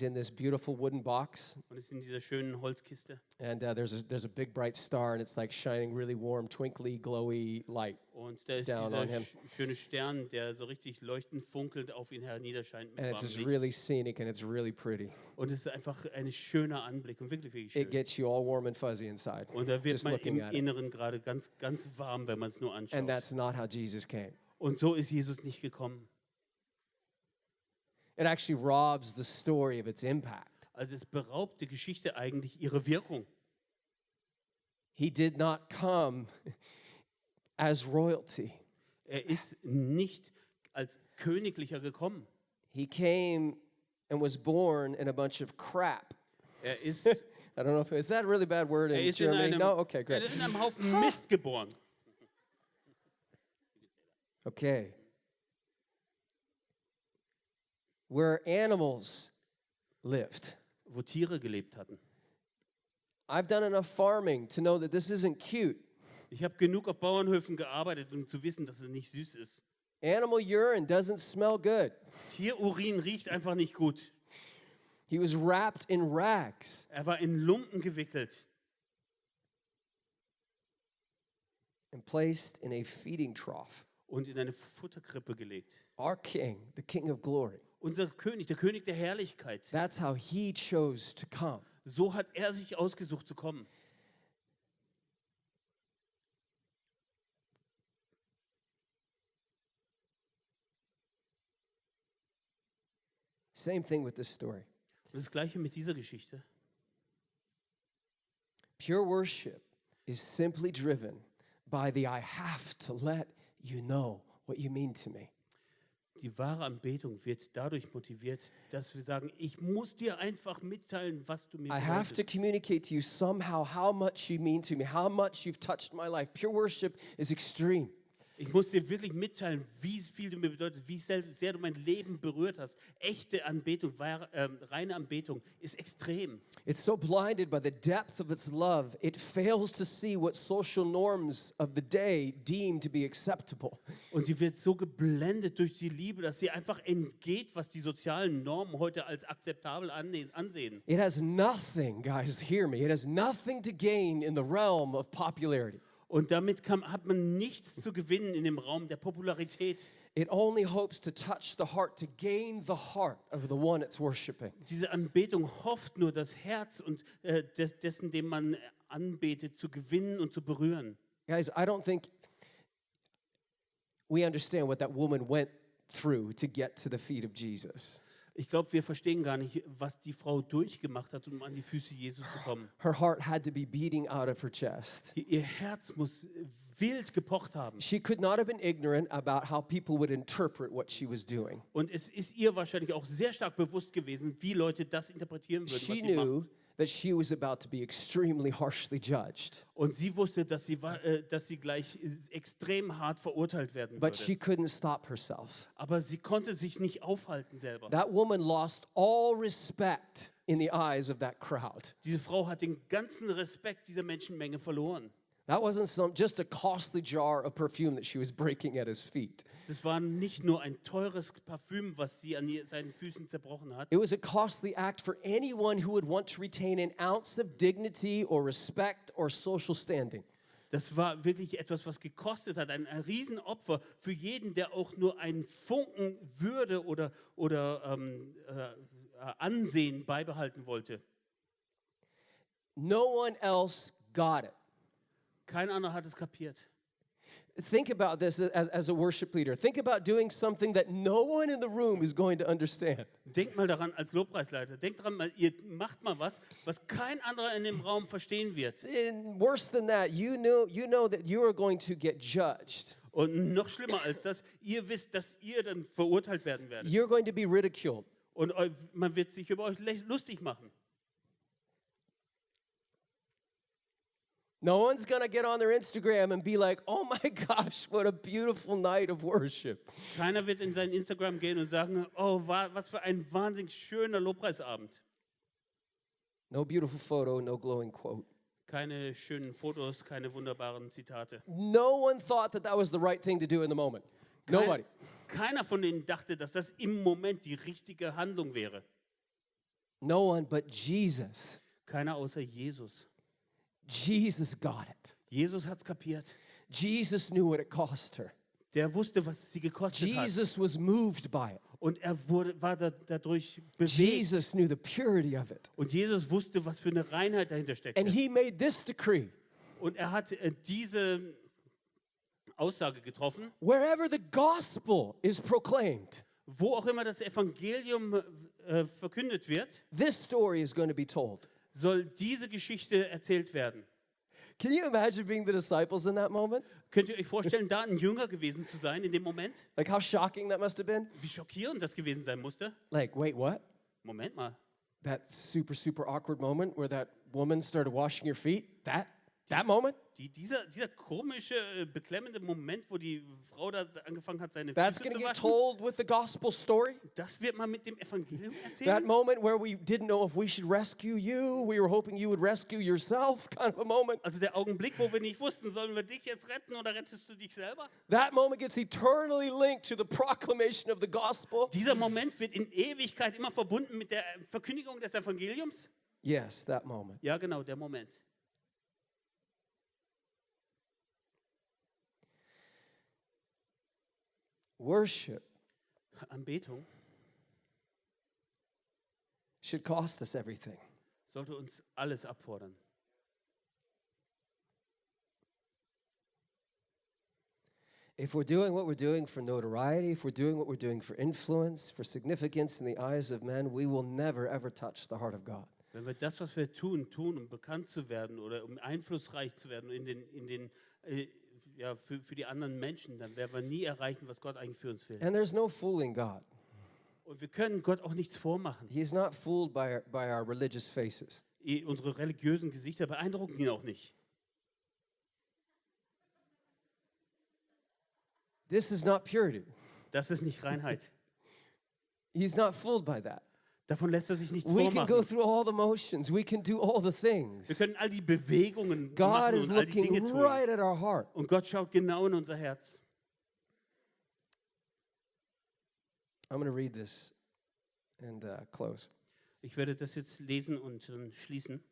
in this beautiful wooden box. und ist in dieser schönen Holzkiste. And there's a big bright star, and it's like shining really warm, twinkly, glowy light. Und da ist Down on dieser him. schöne Stern, der so richtig leuchtend funkelnd auf ihn herniederscheint mit And it's warmem just Licht. really scenic, and it's really pretty. Und es ist einfach ein schöner Anblick und wirklich, wirklich It schön. gets you all warm and fuzzy inside, Und da wird just man looking im at it. Inneren gerade ganz, ganz warm, wenn man es nur anschaut. And that's not how Jesus came. Und so ist Jesus nicht gekommen. It actually robs the story of its impact. Also es beraubt die Geschichte eigentlich ihre Wirkung. He did not come as royalty. Er ist nicht als Königlicher gekommen. He came and was born in a bunch of crap. Er ist, I don't know if is that a really bad word er in ist in Germany? einem, No, okay, great. in einem Haufen Mist geboren. Okay. Where animals lived. Wo Tiere gelebt hatten. I've done enough farming to know that this isn't cute. Ich habe genug auf Bauernhöfen gearbeitet, um zu wissen, dass es nicht süß ist. Animal urine doesn't smell good. Tierurin riecht einfach nicht gut. He was wrapped in rags. Er war in Lumpen gewickelt And placed in a feeding trough. und in eine Futterkrippe gelegt. Our king, the king of glory. Unser König, der König der Herrlichkeit. That's how he chose to come. So hat er sich ausgesucht zu kommen. Same thing with this story. Und das Gleiche mit dieser Geschichte. Pure worship is simply driven by the I have to let you know what you mean to me. Die wahre Anbetung wird dadurch motiviert, dass wir sagen, ich muss dir einfach mitteilen, was du mir I have to bedeutest. communicate to you somehow how much you mean to me, how much you've touched my life. Pure worship is extreme. Ich muss dir wirklich mitteilen, wie viel du mir bedeutest, wie sehr du mein Leben berührt hast. Echte Anbetung, reine Anbetung ist extrem. It's so blinded by the depth of its love, it fails to see what social norms of the day deem to be acceptable. Und die wird so geblendet durch die Liebe, dass sie einfach entgeht, was die sozialen Normen heute als akzeptabel ansehen. It has nothing, guys, hear me, it has nothing to gain in the realm of popularity. Und damit hat man nichts zu gewinnen in dem Raum der Popularität. It only hopes to touch the heart, to gain the heart of the one it's worshiping. Diese Anbetung hofft nur, das Herz und dessen, dem man anbetet, zu gewinnen und zu berühren. Guys, I don't think we understand what that woman went through to get to the feet of Jesus. Ich glaube, wir verstehen gar nicht, was die Frau durchgemacht hat, um an die Füße Jesu zu kommen. Her heart had to be beating out of her chest. Ihr Herz muss wild gepocht haben. She could not have been ignorant about how people would interpret what she was doing. Und es ist ihr wahrscheinlich auch sehr stark bewusst gewesen, wie Leute das interpretieren würden, was She sie macht. knew that she was about to be extremely harshly judged, Und sie wusste, dass sie gleich extrem hart verurteilt werden but she würde. couldn't stop herself. Aber sie konnte sich nicht aufhalten selber. That woman lost all respect in the eyes of that crowd. Diese Frau hat den ganzen Respekt dieser Menschenmenge verloren. That wasn't just a costly jar of perfume that she was breaking at his feet. Das war nicht nur ein teures Parfüm, was sie an seinen Füßen zerbrochen hat. It was a costly act for anyone who would want to retain an ounce of dignity or respect or social standing. Das war wirklich etwas, was gekostet hat, ein Riesenopfer für jeden, der auch nur einen Funken Würde oder Ansehen beibehalten wollte. No one else got it. Kein anderer hat es kapiert. Think about this as a worship leader. Think about doing something that no one in the room is going to understand. Denkt mal daran als Lobpreisleiter. Denkt daran, ihr macht mal was kein anderer in dem Raum verstehen wird. And worse than that, you know that you are going to get judged. Und noch schlimmer als das, ihr wisst, dass ihr dann verurteilt werden werdet. You're going to be ridiculed. Und man wird sich über euch lustig machen. No one's going to get on their Instagram and be like, "Oh my gosh, what a beautiful night of worship." Keiner wird in sein Instagram gehen und sagen, oh, was für ein wahnsinnig schöner Lobpreisabend. No beautiful photo, no glowing quote. Keine schönen Fotos, keine wunderbaren Zitate. No one thought that was the right thing to do in the moment. Nobody. Keiner von denen dachte, dass das im Moment die richtige Handlung wäre. No one but Jesus. Keiner außer Jesus. Jesus got it. Jesus hat es kapiert. Jesus knew what it cost her. Der wusste, was es sie gekostet hat. Jesus was moved by it. Und er war dadurch bewegt. Jesus knew the purity of it. Und Jesus wusste, was für eine Reinheit dahinter steckt. And he made this decree. Und er hat diese Aussage getroffen. Wherever the gospel is proclaimed, Wo auch immer das Evangelium verkündet wird, this story is going to be told. soll diese Geschichte erzählt werden. Can you imagine being the disciples in that moment? Könnt ihr euch vorstellen, da ein Jünger gewesen zu sein in dem Moment? Like how shocking that must have been? Wie schockierend das gewesen sein musste? Like, wait, what? Moment mal. That super, super awkward moment where that woman started washing your feet? That moment? Dieser komische, beklemmende Moment, wo die Frau da angefangen hat, seine That's Füße going to zu get waschen, told with the gospel story? das wird man mit dem Evangelium That erzählen? moment where we didn't know if we should rescue you, we were hoping you would rescue yourself, kind of a moment. Also der Augenblick, wo wir nicht wussten, sollen wir dich jetzt retten oder rettest du dich selber? That moment gets eternally linked to the proclamation of the gospel. Dieser Moment wird in Ewigkeit immer verbunden mit der Verkündigung des Evangeliums? Yes, that moment. Ja, genau, der Moment. Worship Anbetung should cost us everything. sollte uns alles abfordern. If we're doing what we're doing for notoriety, if we're doing what we're doing for influence, for significance in the eyes of men, we will never, ever touch the heart of God. Wenn wir das, was wir tun, um bekannt zu werden oder um einflussreich zu werden für die anderen Menschen, dann werden wir nie erreichen, was Gott eigentlich für uns will. And there's no fooling God. Und wir können Gott auch nichts vormachen. He's not fooled by our religious faces. Unsere religiösen Gesichter beeindrucken ihn auch nicht. This is not purity. Das ist nicht Reinheit. He's not fooled by that. Davon lässt er sich nichts We can go vormachen. through all the motions. We can do all the things. Wir können all die Bewegungen God machen is und all die Dinge looking tun. right at our heart. Und Gott schaut genau in unser Herz. I'm going to read this and close. Ich werde das jetzt lesen und schließen.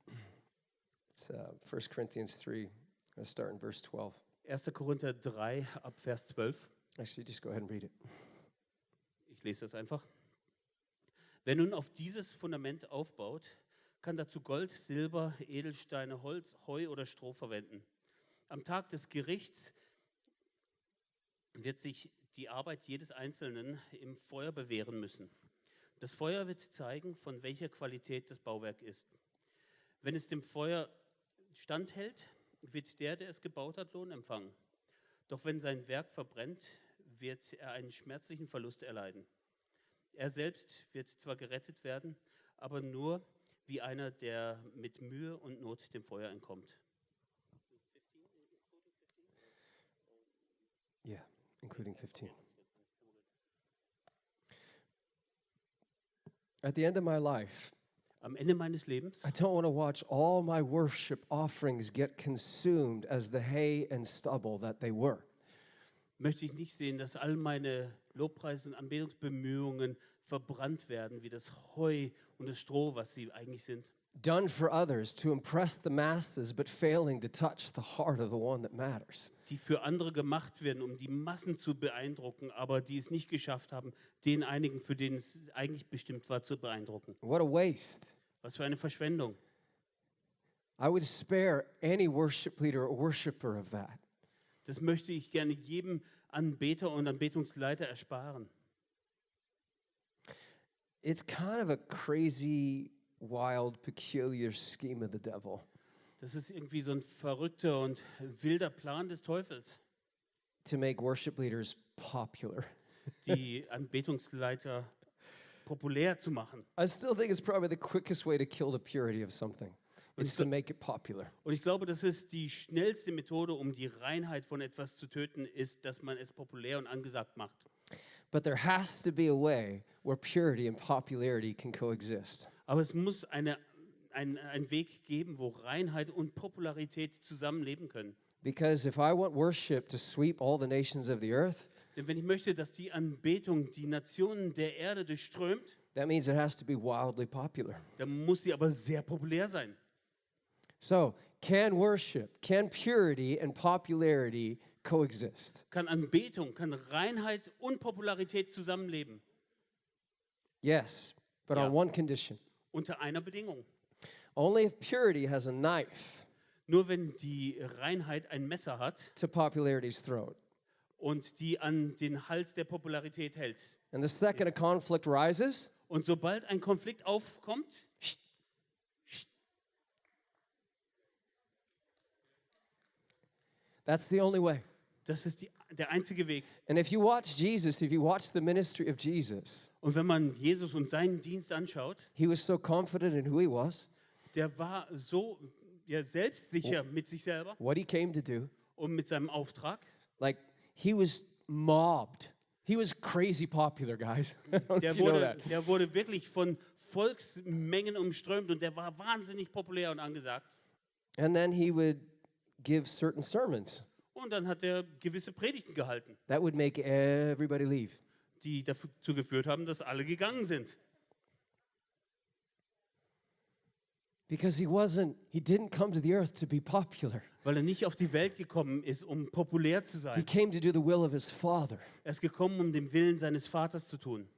It's 1 Corinthians 3. I'm going to start in verse 12. 1. Korinther 3 ab Vers 12. Actually, just go ahead and read it. Ich lese das einfach. Wer nun auf dieses Fundament aufbaut, kann dazu Gold, Silber, Edelsteine, Holz, Heu oder Stroh verwenden. Am Tag des Gerichts wird sich die Arbeit jedes Einzelnen im Feuer bewähren müssen. Das Feuer wird zeigen, von welcher Qualität das Bauwerk ist. Wenn es dem Feuer standhält, wird der es gebaut hat, Lohn empfangen. Doch wenn sein Werk verbrennt, wird er einen schmerzlichen Verlust erleiden. Er selbst wird zwar gerettet werden, aber nur wie einer, der mit Mühe und Not dem Feuer entkommt. Yeah, including 15. At the end of my life, Am Ende meines Lebens I don't want to watch all my worship offerings get consumed as the hay and stubble that they were. möchte ich nicht sehen, dass all meine Lobpreis- und Anbetungsbemühungen verbrannt werden, wie das Heu und das Stroh, was sie eigentlich sind. Done for others to impress the masses, but failing to touch the heart of the one that matters. Die für andere gemacht werden, um die Massen zu beeindrucken, aber die es nicht geschafft haben, den einigen, für den es eigentlich bestimmt war, zu beeindrucken. What a waste. Was für eine Verschwendung. I would spare any worship leader or worshiper of that. Das möchte ich gerne jedem Anbeter und Anbetungsleiter ersparen. It's kind of a crazy, wild, peculiar scheme of the devil Das ist irgendwie so ein verrückter und wilder Plan des Teufels, to make worship leaders popular. die Anbetungsleiter populär zu machen. I still think it's probably the quickest way to kill the purity of something. It's to make it popular. Und ich glaube, das ist die schnellste Methode, um die Reinheit von etwas zu töten, ist, dass man es populär und angesagt macht. But there has to be a way where purity and popularity can coexist. Aber es muss einen Weg geben, wo Reinheit und Popularität zusammenleben können. Because if I want worship to sweep all the nations of the earth, Denn wenn ich möchte, dass die Anbetung die Nationen der Erde durchströmt, that means it has to be wildly popular. dann muss sie aber sehr populär sein. So, can purity and popularity coexist? Kann Anbetung, kann Reinheit und Popularität zusammenleben? Yes, but Ja. on one condition. Unter einer Bedingung. Only if purity has a knife Nur wenn die Reinheit ein Messer hat to popularity's throat. und die an den Hals der Popularität hält. And the second a conflict rises, Und sobald ein Konflikt aufkommt, That's the only way. das ist der einzige Weg. And if you watch Jesus, if you watch the ministry of Jesus, Und wenn man Jesus und seinen Dienst anschaut, he was so confident in who he was, der war so selbstsicher mit sich selber what he came to do. und mit seinem Auftrag. Like, he was mobbed. He was crazy popular, guys. I don't know if you know that. Der wurde wirklich von Volksmengen umströmt und der war wahnsinnig populär und angesagt. And then he would give certain sermons Und dann hat er gewisse Predigten gehalten, that would make everybody leave. die dazu geführt haben, dass alle gegangen sind. Because he didn't come to the earth to be popular. Weil er nicht auf die Welt gekommen ist, um populär zu He sein. came to do the will of his Father. Er ist gekommen, um den Willen seines Vaters zu tun.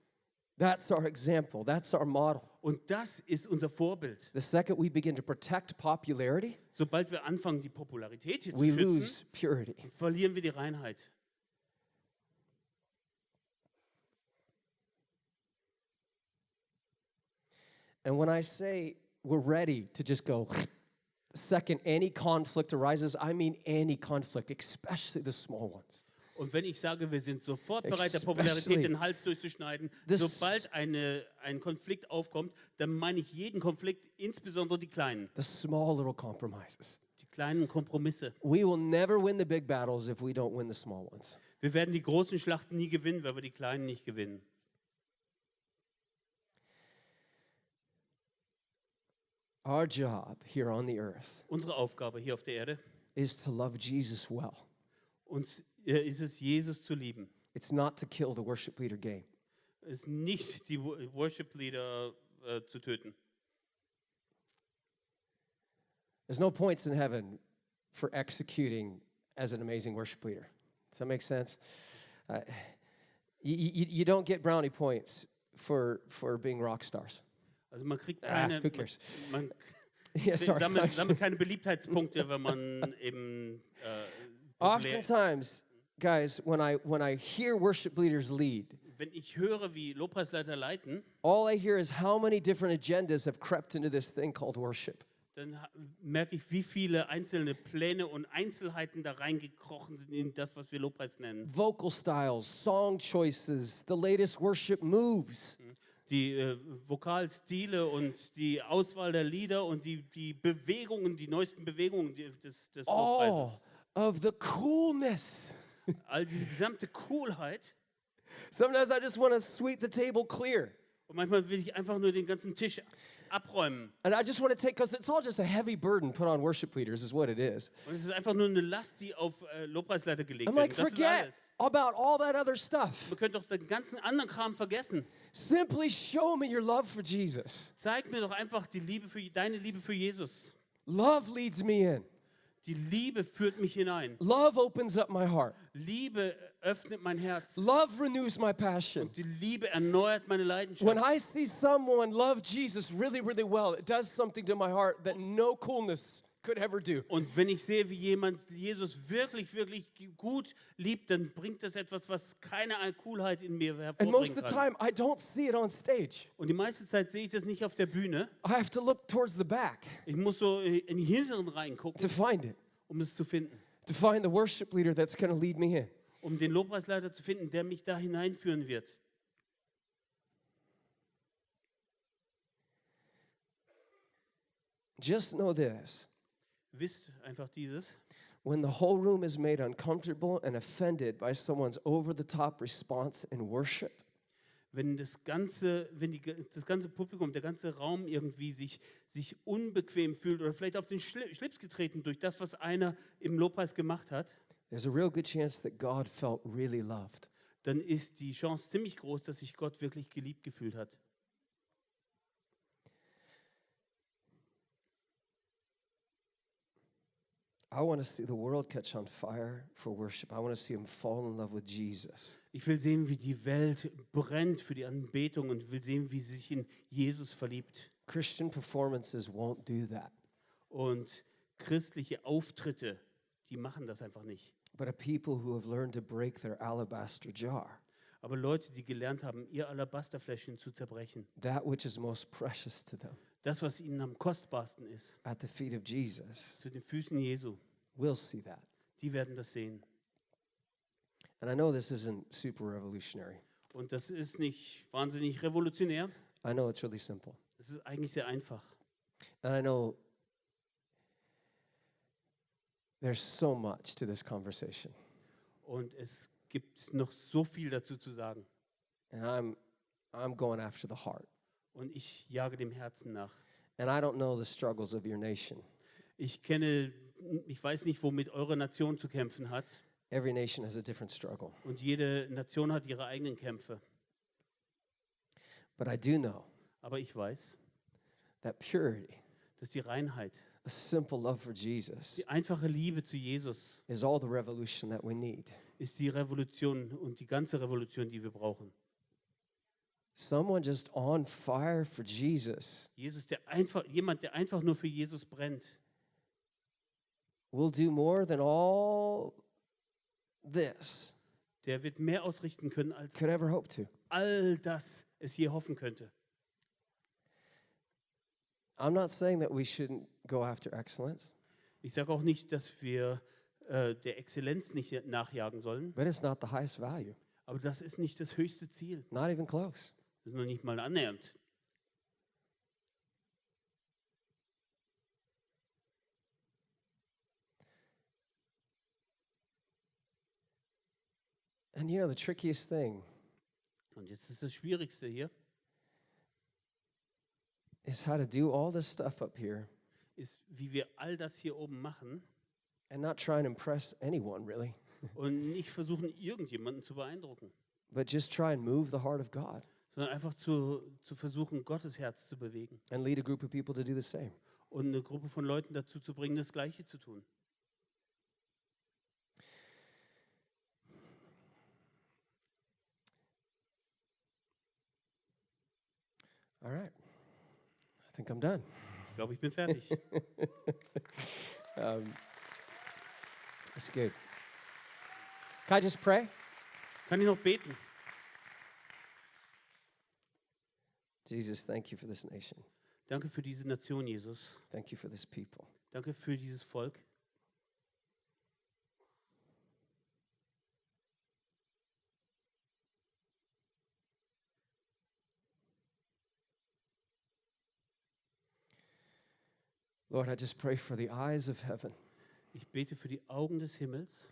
That's our example. That's our model. Und das ist unser Vorbild. The second we begin to protect popularity, Sobald wir anfangen, die Popularität hier zu we schützen, lose purity. verlieren wir die Reinheit. And when I say we're ready to just go, the second any conflict arises, I mean any conflict, especially the small ones. Und wenn ich sage, wir sind sofort bereit, der Especially Popularität den Hals durchzuschneiden, this- sobald ein Konflikt aufkommt, dann meine ich jeden Konflikt, insbesondere die kleinen. The small little compromises. Die kleinen Kompromisse. We will never win the big battles if we don't win the small ones. Wir werden die großen Schlachten nie gewinnen, weil wir die kleinen nicht gewinnen. Our job here on the earth Unsere Aufgabe hier auf der Erde is to love Jesus well. ist es, Jesus zu lieben. It's not to kill the worship leader game. Es ist nicht, die Worship Leader zu töten. There's no points in heaven for executing as an amazing worship leader. Does that make sense? You don't get brownie points for being rock stars. Also man kriegt keine, who cares? man Yeah, sorry. sammelt keine Beliebtheitspunkte, wenn man eben populär- Oftentimes, guys, when I hear worship leaders lead, Wenn ich höre, wie Lobpreisleiter leiten, all I hear is how many different agendas have crept into this thing called worship. dann merke ich, wie viele einzelne Pläne und Einzelheiten da reingekrochen sind in das, was wir Lobpreis nennen. Vocal styles, song choices, the latest worship moves. Die Vokalstile und die Auswahl der Lieder und die Bewegungen, die neuesten Bewegungen des All Lobpreises. of the coolness. All diese gesamte Coolheit. Sometimes I just want to sweep the table clear. Und manchmal will ich einfach nur den ganzen Tisch abräumen. And I just want to take, because it's all just a heavy burden put on worship leaders, is what it is. Und es ist einfach nur eine Last, die auf Lobpreisleiter gelegt I'm wird. like, Das ist forget alles. about all that other stuff. Wir können doch den ganzen anderen Kram vergessen. Simply show me your love for Jesus. Zeig mir doch einfach deine Liebe für Jesus. Love leads me in. Die Liebe führt mich hinein. Love opens up my heart. Liebe öffnet mein Herz. Love renews my passion. Und die Liebe erneuert meine When Leidenschaft. I see someone love Jesus really, really well, it does something to my heart that no coolness could ever do. Und wenn ich sehe, wie jemand Jesus wirklich, wirklich gut liebt, dann bringt das etwas, was keine Coolheit in mir And most hervorbringen of the kann. time, I don't see it on stage. Und die meiste Zeit sehe ich das nicht auf der Bühne. I have to look towards the back Ich muss so in die Hinteren reingucken, to find it, um es zu finden. to find the worship leader that's going to lead me in. Um den Lobpreisleiter zu finden, der mich da hineinführen wird. Just know this. Wisst einfach dieses. When the whole room is made uncomfortable and offended by someone's over-the-top response in worship, Wenn das ganze Publikum, der ganze Raum irgendwie sich unbequem fühlt oder vielleicht auf den Schlips getreten durch das, was einer im Lobpreis gemacht hat, there's a real good chance that God felt really loved. dann ist die Chance ziemlich groß, dass sich Gott wirklich geliebt gefühlt hat. I want to see the world catch on fire for worship. I want to see them fall in love with Jesus. Ich will sehen, wie die Welt brennt für die Anbetung und will sehen, wie sie sich in Jesus verliebt. Christian performances won't do that, Und christliche Auftritte, die machen das einfach nicht. but a people who have learned to break their alabaster jar. Aber Leute, die gelernt haben, ihr Alabasterfläschchen zu zerbrechen, that which is most precious to them, das, was ihnen am kostbarsten ist, at the feet of Jesus, zu den Füßen Jesu, will see that. die werden das sehen. And I know this isn't super revolutionary. Und das ist nicht wahnsinnig revolutionär. I know it's really simple. Es ist eigentlich sehr einfach. And I know there's so much to this conversation. Und es gibt noch so viel dazu zu sagen. And I'm going after the heart. Und ich jage dem Herzen nach. And I don't know the struggles of your nation. Ich weiß nicht, womit eure Nation zu kämpfen hat. Every nation has a different struggle. Und jede Nation hat ihre eigenen Kämpfe. But I do know Aber ich weiß, that purity, dass die Reinheit, a simple love for Jesus, die einfache Liebe zu Jesus, is all the revolution that we need. ist die Revolution und die ganze Revolution, die wir brauchen. Someone just on fire for Jesus Jemand, der einfach nur für Jesus brennt, will do more than all this der wird mehr ausrichten können, als could ever hope to. all das es je hoffen könnte. I'm not saying that we shouldn't go after excellence, Ich sage auch nicht, dass wir der Exzellenz nicht nachjagen sollen, but it's not the highest value. aber das ist nicht das höchste Ziel. Not even close. Das ist noch nicht mal annähernd. And you know, the trickiest thing Und jetzt ist das Schwierigste hier, is how to do all this stuff up here ist, wie wir all das hier oben machen and not try and impress anyone, really, und nicht versuchen, irgendjemanden zu beeindrucken, but just try and move the heart of God sondern einfach zu versuchen, Gottes Herz zu bewegen and lead a group of people to do the same. und eine Gruppe von Leuten dazu zu bringen, das Gleiche zu tun. All right. I think I'm done. Ich glaube, ich bin fertig. That's good. Can I just pray? Kann ich noch beten? Jesus, thank you for this nation. Danke für diese Nation, Jesus. Thank you for this people. Danke für dieses Volk. Lord, I just pray for the eyes of heaven, Ich bete für die Augen des Himmels,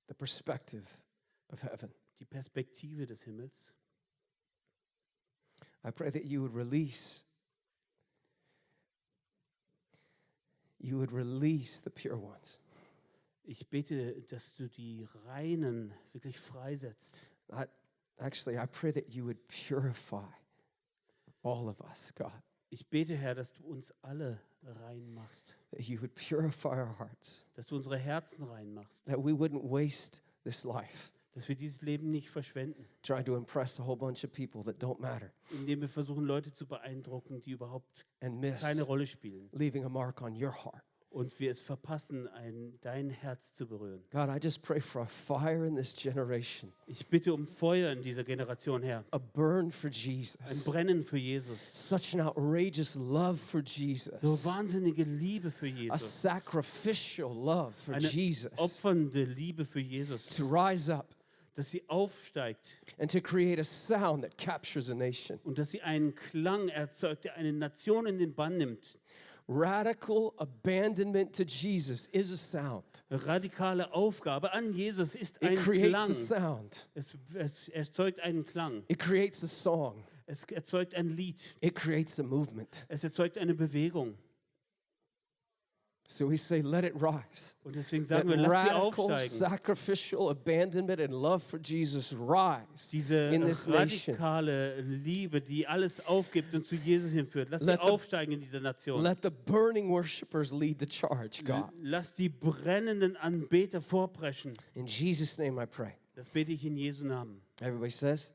the perspective of heaven. die Perspektive des Himmels. I pray that you would release the pure ones. Ich bete, dass du die Reinen wirklich freisetzt. I pray that you would purify all of us, God. Ich bete, Herr, dass du uns alle rein machst, That you would purify our hearts. dass du unsere Herzen rein machst, That we wouldn't waste this life dass wir dieses Leben nicht verschwenden, trying to impress a whole bunch of people that don't matter indem wir versuchen, Leute zu beeindrucken, die überhaupt and miss keine Rolle spielen leaving a mark on your heart. und wir es verpassen, dein Herz zu berühren. God, I just pray for a fire in this generation, Ich bitte um Feuer in dieser Generation, Herr, a burn for ein Jesus, Brennen für Jesus, such an outrageous love for Jesus, so wahnsinnige Liebe für a Jesus, sacrificial love for eine Jesus, opfernde Liebe für Jesus, to rise up dass sie aufsteigt and to create a sound that captures a nation. und dass sie einen Klang erzeugt, der eine Nation in den Bann nimmt. Radical abandonment to Jesus is a sound. Radikale Aufgabe an Jesus ist It ein creates a Klang. sound. Es erzeugt einen Klang. It creates a song. Es erzeugt ein Lied. It creates a movement. Es erzeugt eine Bewegung. So we say, let it rise. Und deswegen That sagen wir, lass sie radical, aufsteigen. sacrificial abandonment and love for Jesus rise Diese in this nation. radikale Liebe, die alles aufgibt und zu Jesus hinführt. Lass sie Let the- aufsteigen in dieser Nation. Let the burning worshipers lead the charge, God. Lass die brennenden Anbeter vorpreschen. In Jesus' name I pray. Das bete ich in Jesu Namen. Everybody says,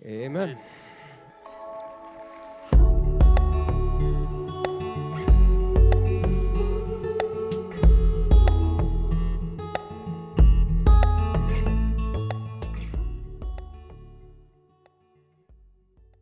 Amen. Amen.